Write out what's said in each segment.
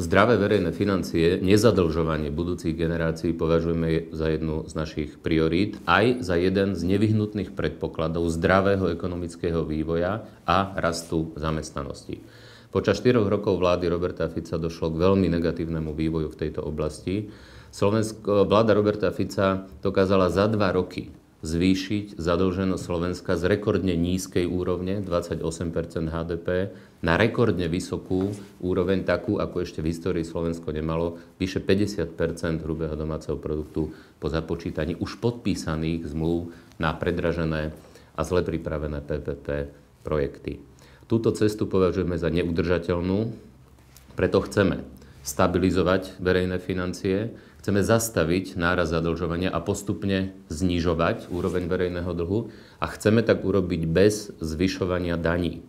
Zdravé verejné financie, nezadlžovanie budúcich generácií považujeme za jednu z našich priorít, aj za jeden z nevyhnutných predpokladov zdravého ekonomického vývoja a rastu zamestnanosti. Počas 4 rokov vlády Roberta Fica došlo k veľmi negatívnemu vývoju v tejto oblasti. Vláda Roberta Fica dokázala za 2 roky zvýšiť zadlženosť Slovenska z rekordne nízkej úrovne 28% HDP na rekordne vysokú úroveň, takú, ako ešte v histórii Slovensko nemalo, vyše 50% hrubého domáceho produktu po započítaní už podpísaných zmluv na predražené a zle pripravené PPP projekty. Túto cestu považujeme za neudržateľnú, preto chceme stabilizovať verejné financie, chceme zastaviť nárast zadlžovania a postupne znižovať úroveň verejného dlhu a chceme tak urobiť bez zvyšovania daní.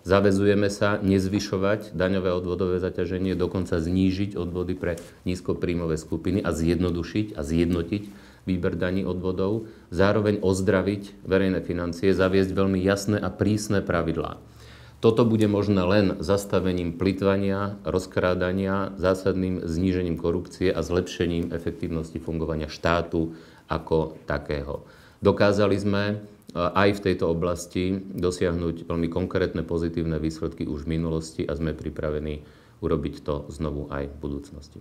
Zaväzujeme sa nezvyšovať daňové odvodové zaťaženie, dokonca znížiť odvody pre nízkopríjmové skupiny a zjednodušiť a zjednotiť výber daní odvodov, zároveň ozdraviť verejné financie, zaviesť veľmi jasné a prísne pravidlá. Toto bude možné len zastavením plytvania, rozkrádania, zásadným znížením korupcie a zlepšením efektívnosti fungovania štátu ako takého. Dokázali sme aj v tejto oblasti dosiahnuť veľmi konkrétne pozitívne výsledky už v minulosti a sme pripravení urobiť to znovu aj v budúcnosti.